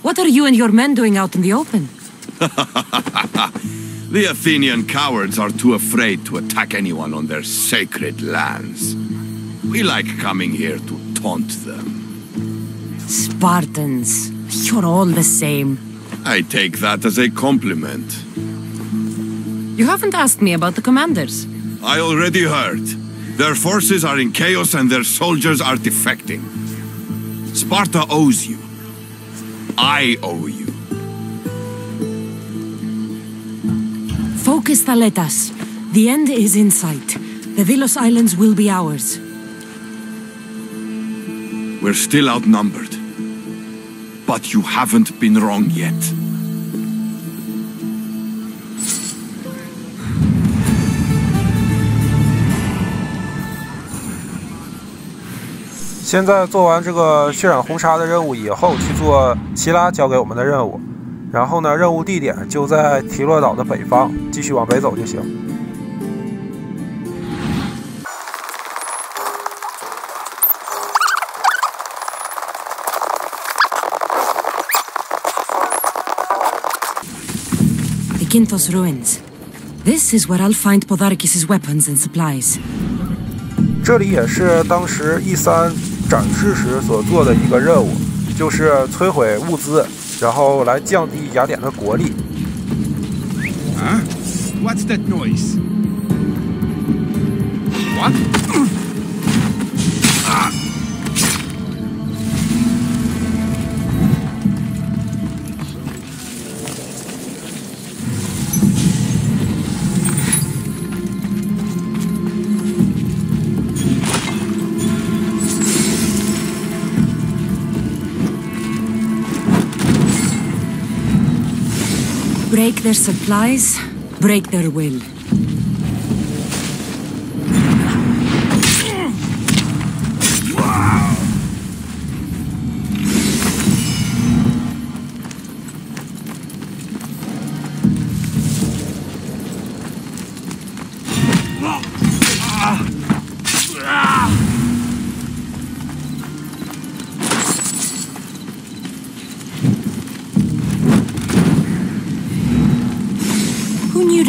What are you and your men doing out in the open? The Athenian cowards are too afraid to attack anyone on their sacred lands. We like coming here to taunt them. Spartans. You're all the same. I take that as a compliment. You haven't asked me about the commanders. I already heard. Their forces are in chaos and their soldiers are defecting. Sparta owes you. I owe you. Focus, Thaletas. The end is in sight. The Delos Islands will be ours. We're still outnumbered. But you haven't been wrong yet. 现在做完这个血染红沙的任务以后，去做齐拉交给我们的任务。然后呢，任务地点就在提洛岛的北方，继续往北走就行。The Kintos ruins. This is where I'll find Podarkis' weapons and supplies. 这里也是当时E3展示时所做的一个任务，就是摧毁物资，然后来降低雅典的国力。Huh? What's that noise? What? Break their supplies, break their will.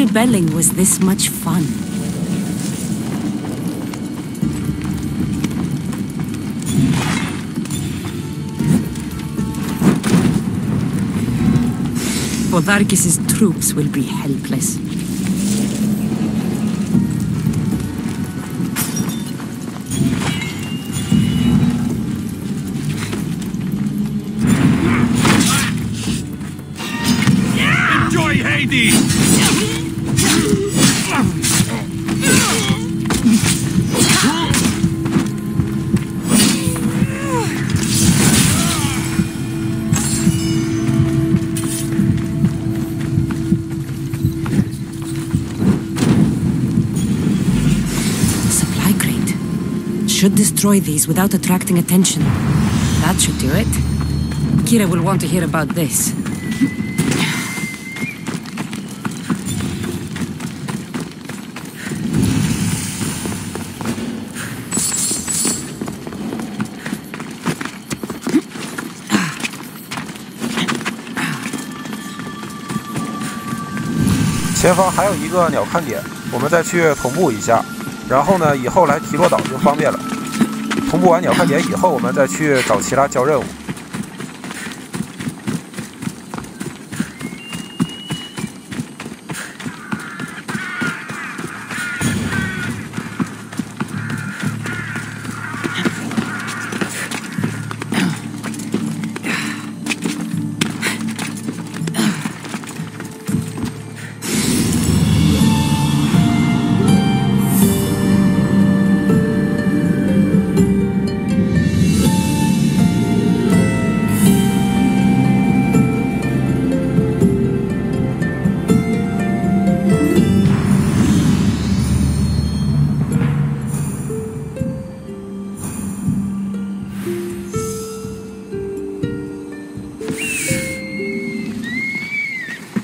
rebelling was this much fun. Podarkis's troops will be helpless. Enjoy Hades! Supply crate. Should destroy these without attracting attention. That should do it. Kira will want to hear about this. 前方还有一个鸟看点，我们再去同步一下，然后呢，以后来提洛岛就方便了。同步完鸟看点以后，我们再去找其他交任务。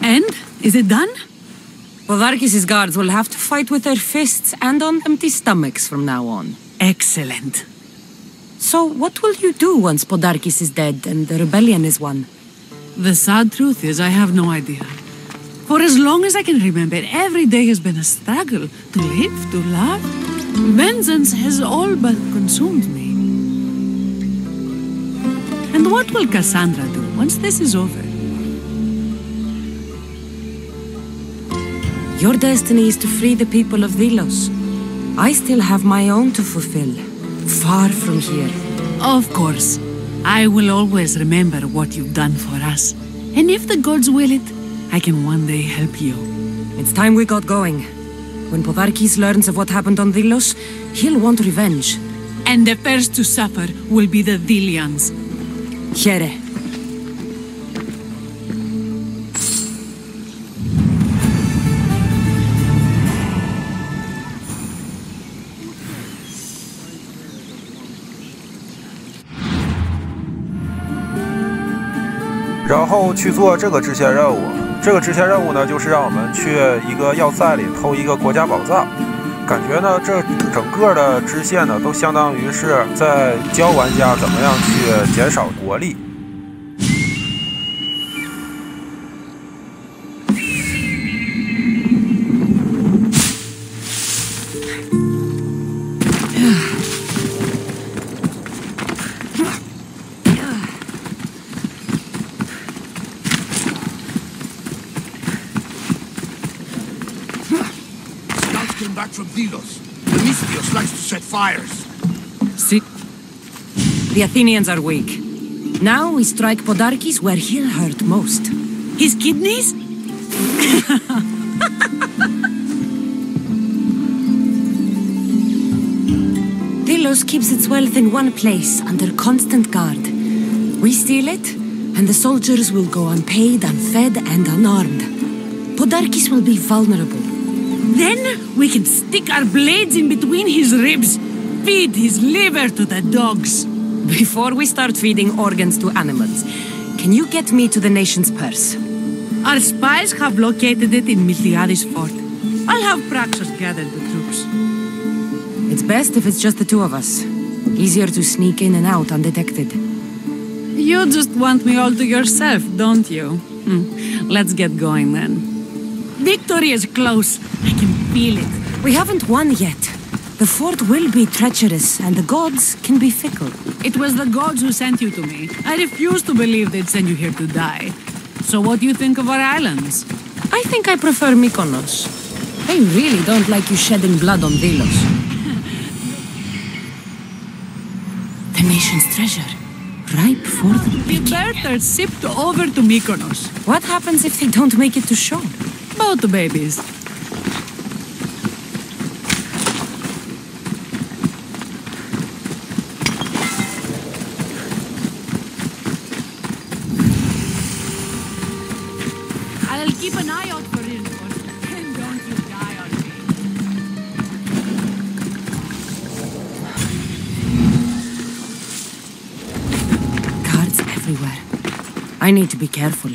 And? Is it done? Podarkis's guards will have to fight with their fists and on empty stomachs from now on. Excellent. So what will you do once Podarkis is dead and the rebellion is won? The sad truth is I have no idea. For as long as I can remember, every day has been a struggle to live, to love. Vengeance has all but consumed me. And what will Cassandra do once this is over? Your destiny is to free the people of Delos. I still have my own to fulfill, far from here. Of course. I will always remember what you've done for us. And if the gods will it, I can one day help you. It's time we got going. When Podarkis learns of what happened on Delos, he'll want revenge. And the first to suffer will be the Delians. Here. 然后去做这个支线任务。这个支线任务呢，就是让我们去一个要塞里偷一个国家宝藏。感觉呢，这整个的支线呢，都相当于是在教玩家怎么样去减少国力。 Back from Delos. The Mystios likes to set fires. See? The Athenians are weak. Now we strike Podarkis where he'll hurt most. His kidneys? Delos keeps its wealth in one place, under constant guard. We steal it, and the soldiers will go unpaid, unfed, and unarmed. Podarkis will be vulnerable. Then we can stick our blades in between his ribs, feed his liver to the dogs. Before we start feeding organs to animals, can you get me to the nation's purse? Our spies have located it in Miltiades fort. I'll have Praxos gather the troops. It's best if it's just the two of us. Easier to sneak in and out undetected. You just want me all to yourself, don't you? Let's get going then. Victory is close. I can feel it. We haven't won yet. The fort will be treacherous, and the gods can be fickle. It was the gods who sent you to me. I refuse to believe they'd send you here to die. So what do you think of our islands? I think I prefer Mykonos. They really don't like you shedding blood on Delos. The nation's treasure. Ripe for the We better ship over to Mykonos. What happens if they don't make it to shore? Both babies. I'll keep an eye out for reinforcements. And don't you die on me. Guards everywhere. I need to be careful.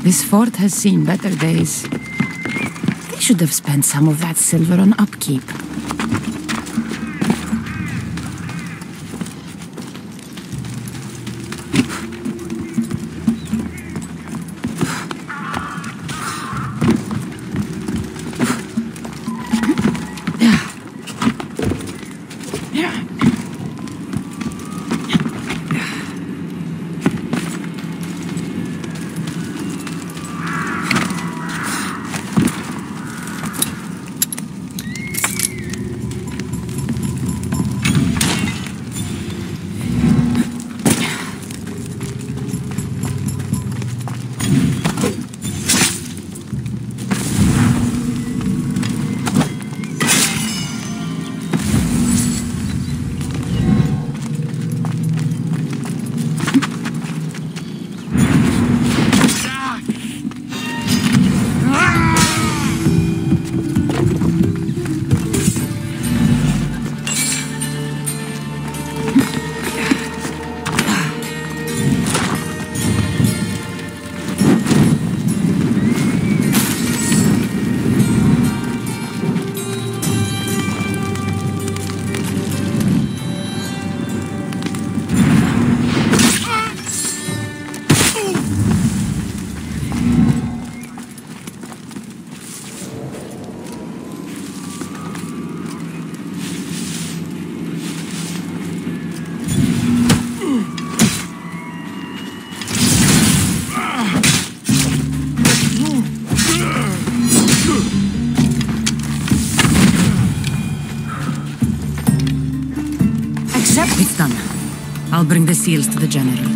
This fort has seen better days. They should have spent some of that silver on upkeep. It's done. I'll bring the seals to the general.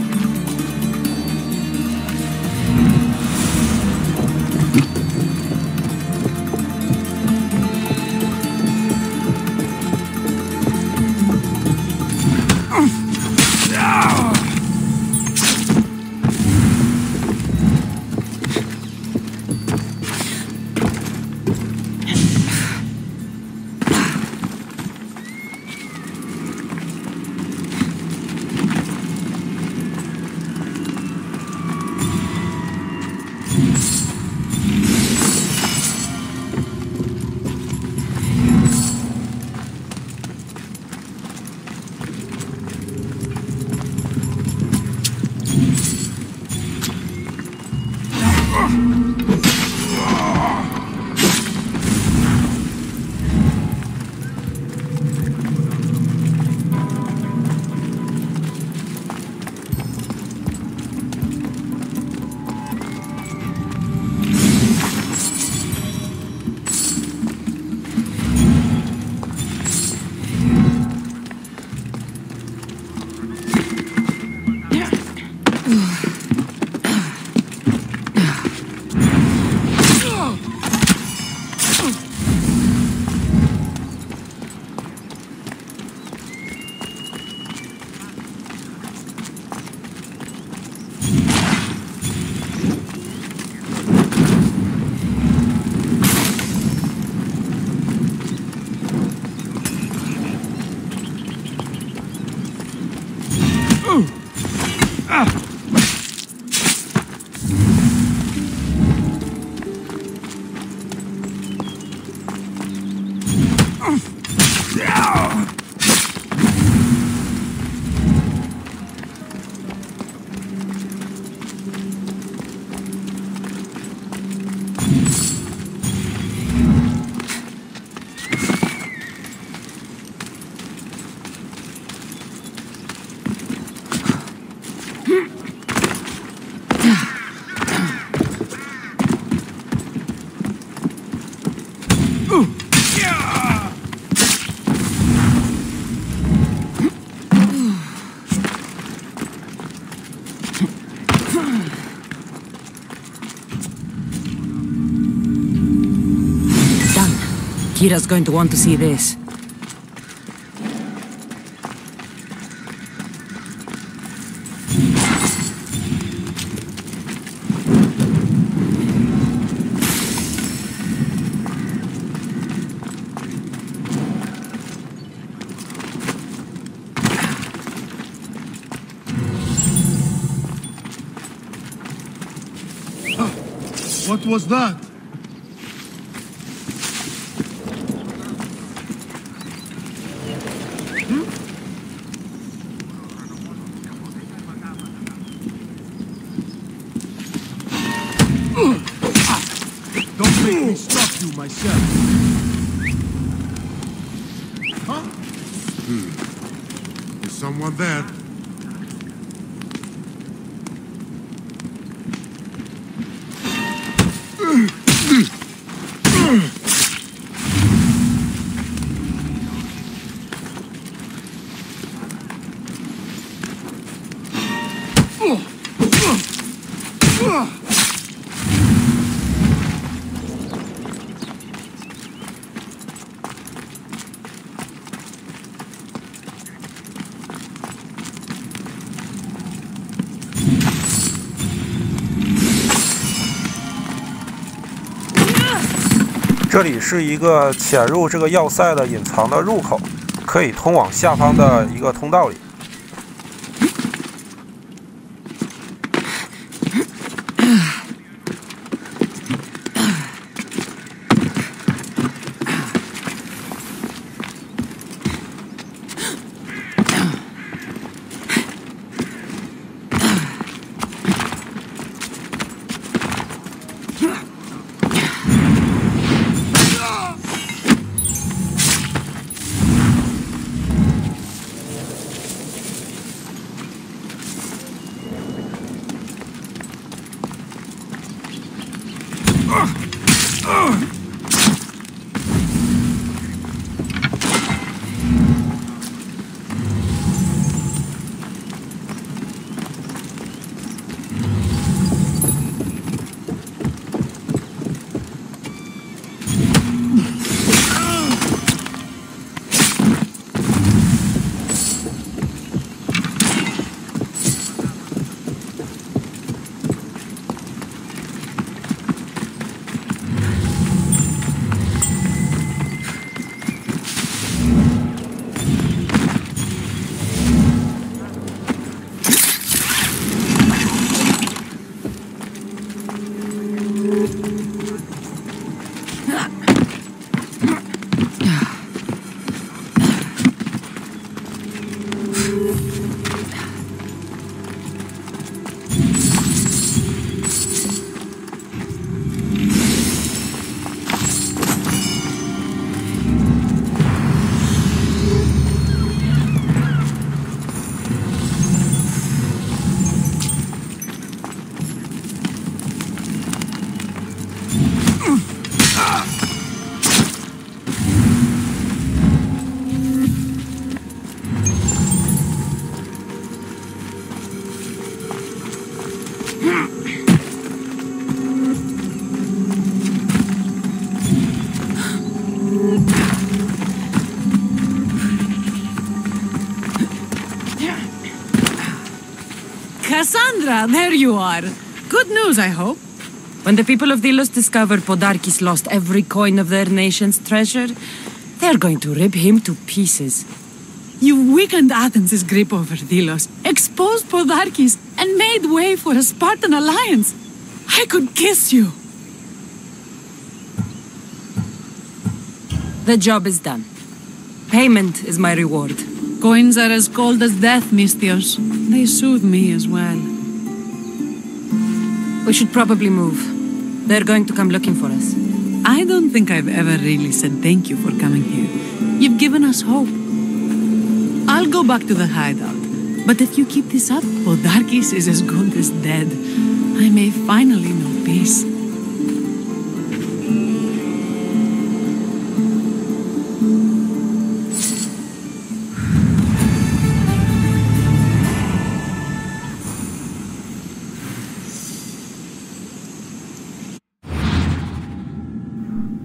Kira's going to want to see this. What was that? Don't make me stop you myself. Huh? Is someone there? "这里是一个潜入这个要塞的隐藏的入口，可以通往下方的一个通道里。Cassandra, there you are. Good news, I hope. When the people of Delos discover Podarkis lost every coin of their nation's treasure, they're going to rip him to pieces. You weakened Athens' grip over Delos, exposed Podarkis, and made way for a Spartan alliance. I could kiss you. The job is done. Payment is my reward. Coins are as cold as death, Misthios. They soothe me as well. We should probably move. They're going to come looking for us. I don't think I've ever really said thank you for coming here. You've given us hope. I'll go back to the hideout. But if you keep this up, Podarkis is as good as dead. I may finally know peace.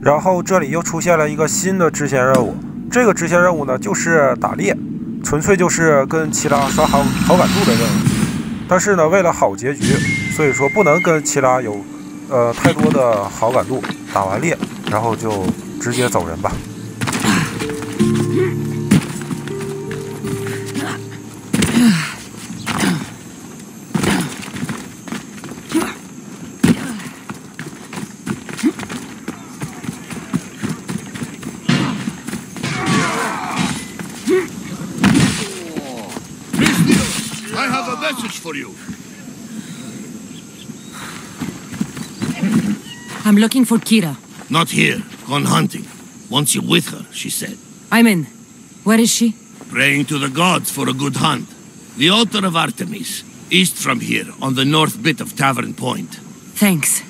然后这里又出现了一个新的支线任务，这个支线任务呢就是打猎，纯粹就是跟齐拉刷好感度的任务。但是呢，为了好结局，所以说不能跟齐拉有太多的好感度。打完猎，然后就直接走人吧。I have a message for you. I'm looking for Kira. Not here. Gone hunting. Wants you with her, she said. I'm in. Where is she? Praying to the gods for a good hunt. The altar of Artemis. East from here, on the north bit of Tavern Point. Thanks.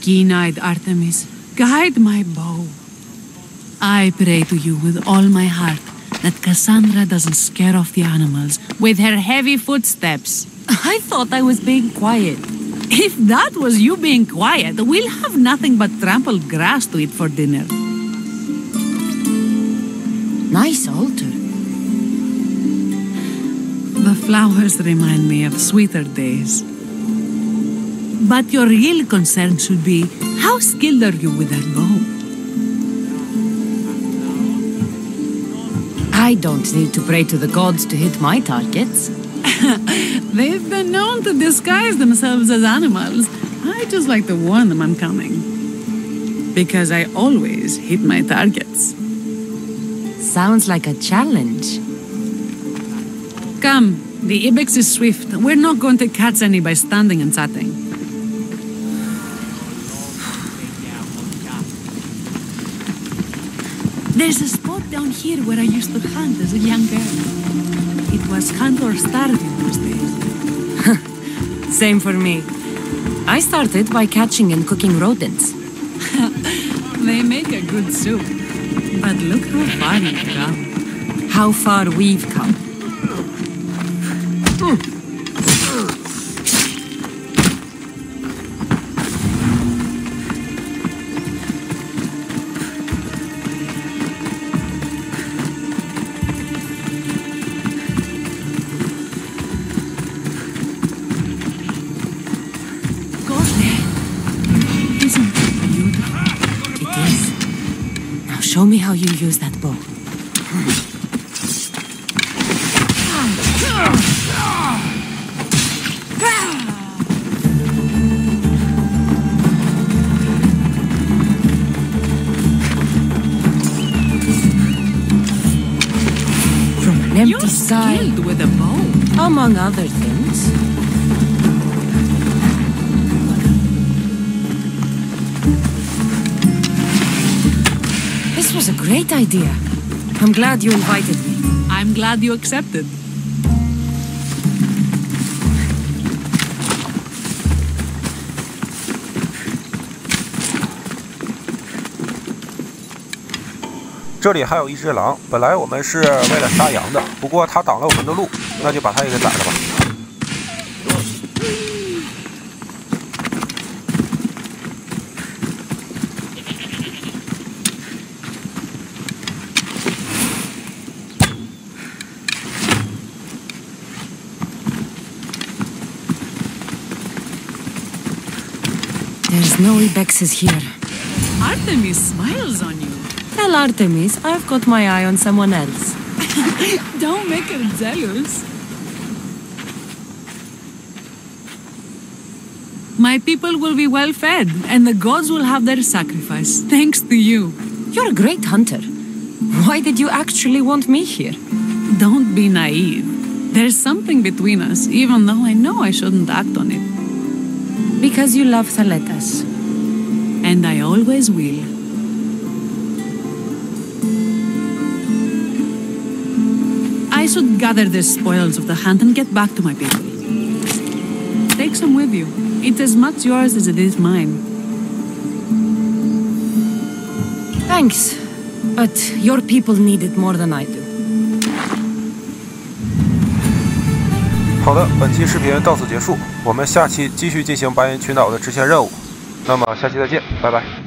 Keen-eyed Artemis, guide my bow. I pray to you with all my heart that Cassandra doesn't scare off the animals with her heavy footsteps. I thought I was being quiet. If that was you being quiet, we'll have nothing but trampled grass to eat for dinner. Nice altar. The flowers remind me of sweeter days. But your real concern should be, how skilled are you with that bow? I don't need to pray to the gods to hit my targets. They've been known to disguise themselves as animals. I just like to warn them I'm coming. Because I always hit my targets. Sounds like a challenge. Come, the ibex is swift. We're not going to catch any by standing and chatting. There's a spot down here where I used to hunt as a young girl. It was hunt or starve in those days. Same for me. I started by catching and cooking rodents. They make a good soup. But look how far you've come. How far we've come. Show me how you use that bow. From an empty side with a bow, among other things. This was a great idea. I'm glad you invited me. I'm glad you accepted. “这里还有一只狼，本来我们是为了杀羊的，不过它挡了我们的路，那就把它也给宰了吧。” There's no ibexes here. Artemis smiles on you. Tell Artemis I've got my eye on someone else. Don't make her jealous. My people will be well fed, and the gods will have their sacrifice, thanks to you. You're a great hunter. Why did you actually want me here? Don't be naive. There's something between us, even though I know I shouldn't act on it. Because you love Thaletas. And I always will. I should gather the spoils of the hunt and get back to my people. Take some with you. It's as much yours as it is mine. Thanks, but your people need it more than I do. 好的，本期视频到此结束，我们下期继续进行白银群岛的支线任务。那么下期再见，拜拜。